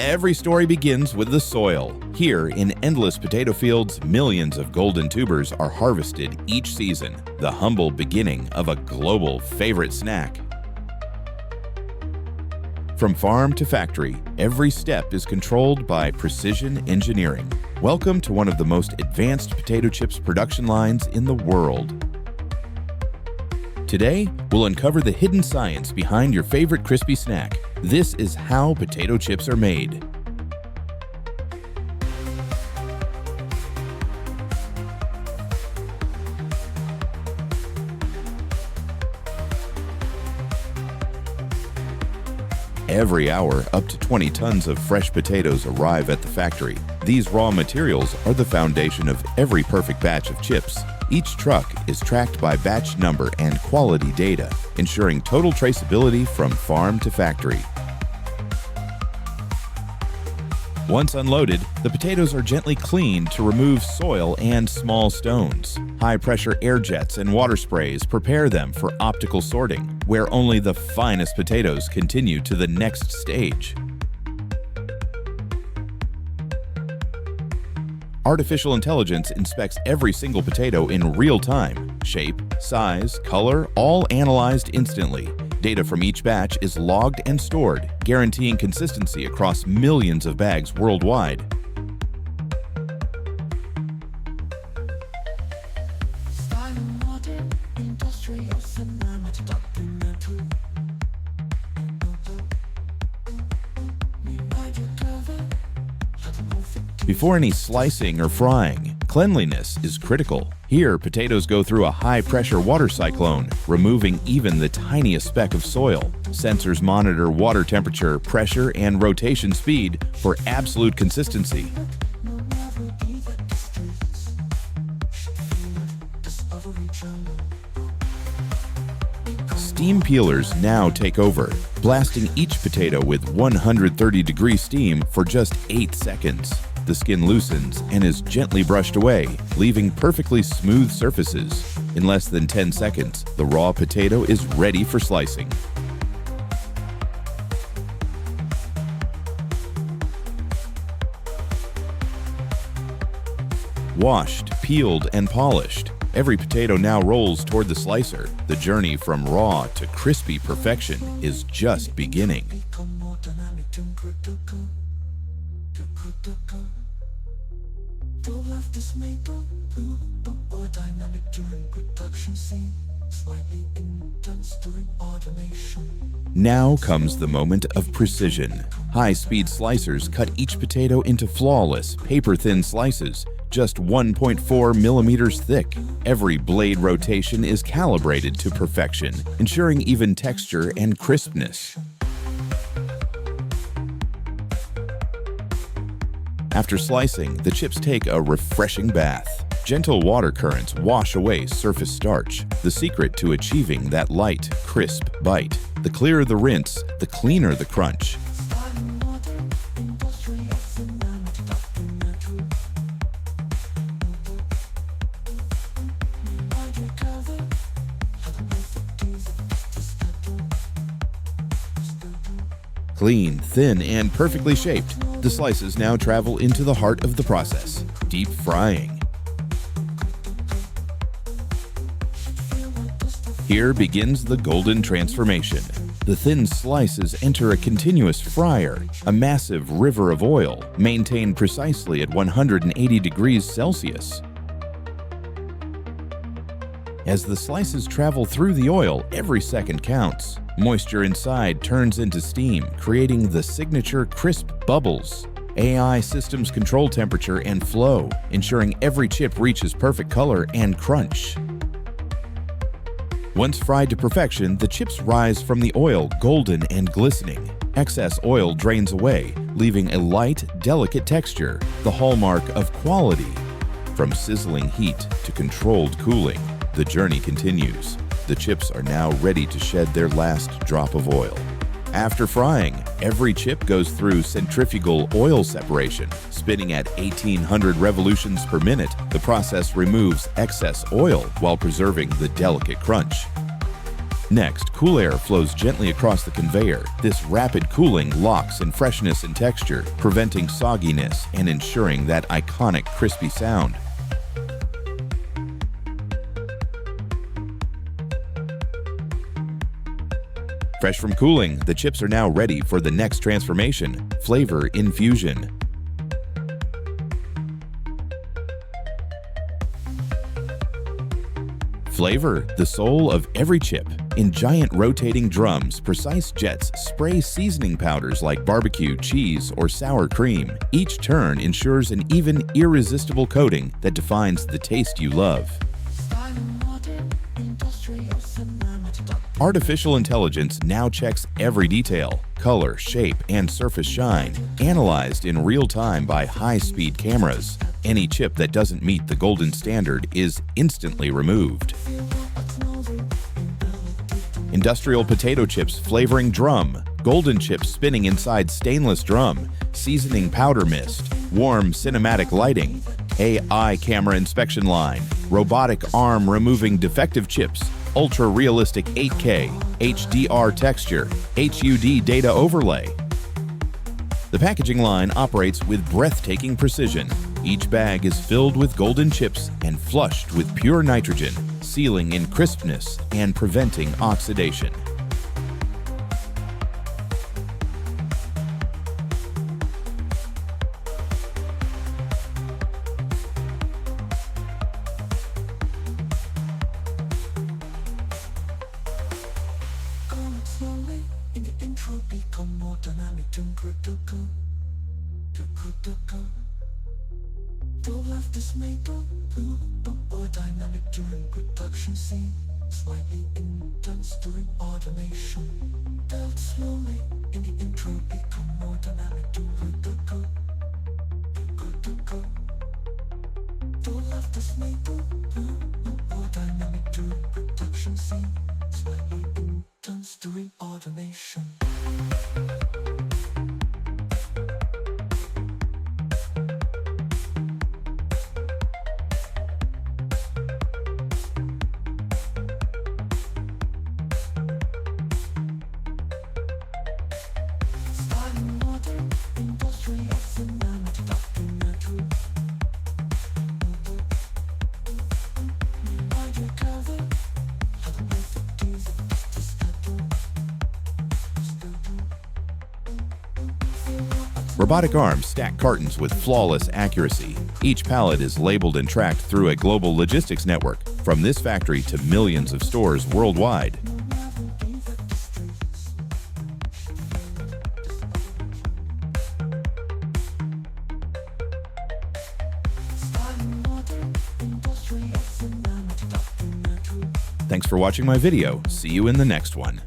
Every story begins with the soil. Here, in endless potato fields, millions of golden tubers are harvested each season, the humble beginning of a global favorite snack. From farm to factory, every step is controlled by precision engineering. Welcome to one of the most advanced potato chips production lines in the world. Today, we'll uncover the hidden science behind your favorite crispy snack. This is how potato chips are made. Every hour, up to 20 tons of fresh potatoes arrive at the factory. These raw materials are the foundation of every perfect batch of chips. Each truck is tracked by batch number and quality data, ensuring total traceability from farm to factory. Once unloaded, the potatoes are gently cleaned to remove soil and small stones. High-pressure air jets and water sprays prepare them for optical sorting, where only the finest potatoes continue to the next stage. Artificial intelligence inspects every single potato in real time. Shape, size, color, all analyzed instantly. Data from each batch is logged and stored, guaranteeing consistency across millions of bags worldwide. Before any slicing or frying, cleanliness is critical. Here, potatoes go through a high-pressure water cyclone, removing even the tiniest speck of soil. Sensors monitor water temperature, pressure, and rotation speed for absolute consistency. Steam peelers now take over, blasting each potato with 130-degree steam for just 8 seconds. The skin loosens and is gently brushed away, leaving perfectly smooth surfaces. In less than 10 seconds, the raw potato is ready for slicing. Washed, peeled, and polished, every potato now rolls toward the slicer. The journey from raw to crispy perfection is just beginning. Now comes the moment of precision. High-speed slicers cut each potato into flawless, paper-thin slices, just 1.4 millimeters thick. Every blade rotation is calibrated to perfection, ensuring even texture and crispness. After slicing, the chips take a refreshing bath. Gentle water currents wash away surface starch, the secret to achieving that light, crisp bite. The clearer the rinse, the cleaner the crunch. Clean, thin, and perfectly shaped, the slices now travel into the heart of the process, deep frying. Here begins the golden transformation. The thin slices enter a continuous fryer, a massive river of oil, maintained precisely at 180 degrees Celsius. As the slices travel through the oil, every second counts. Moisture inside turns into steam, creating the signature crisp bubbles. AI systems control temperature and flow, ensuring every chip reaches perfect color and crunch. Once fried to perfection, the chips rise from the oil golden and glistening. Excess oil drains away, leaving a light, delicate texture, the hallmark of quality. From sizzling heat to controlled cooling, the journey continues. The chips are now ready to shed their last drop of oil. After frying, every chip goes through centrifugal oil separation. Spinning at 1,800 revolutions per minute, the process removes excess oil while preserving the delicate crunch. Next, cool air flows gently across the conveyor. This rapid cooling locks in freshness and texture, preventing sogginess and ensuring that iconic crispy sound. Fresh from cooling, the chips are now ready for the next transformation, flavor infusion. Flavor, the soul of every chip. In giant rotating drums, precise jets spray seasoning powders like barbecue, cheese, or sour cream. Each turn ensures an even, irresistible coating that defines the taste you love. Artificial intelligence now checks every detail, color, shape, and surface shine, analyzed in real time by high-speed cameras. Any chip that doesn't meet the golden standard is instantly removed. Industrial potato chips flavoring drum, golden chips spinning inside stainless drum, seasoning powder mist, warm cinematic lighting, AI camera inspection line, robotic arm removing defective chips, ultra-realistic 8K, HDR texture, HUD data overlay. The packaging line operates with breathtaking precision. Each bag is filled with golden chips and flushed with pure nitrogen, sealing in crispness and preventing oxidation. Slowly in the intro become more dynamic. Don't have this makeup, more dynamic during production scene. Slightly intense during automation. Dealt slowly in the intro become more dynamic. Don't have this makeup, more dynamic during production scene. Slightly intense during automation. Robotic arms stack cartons with flawless accuracy. Each pallet is labeled and tracked through a global logistics network, from this factory to millions of stores worldwide. Thanks for watching my video. See you in the next one.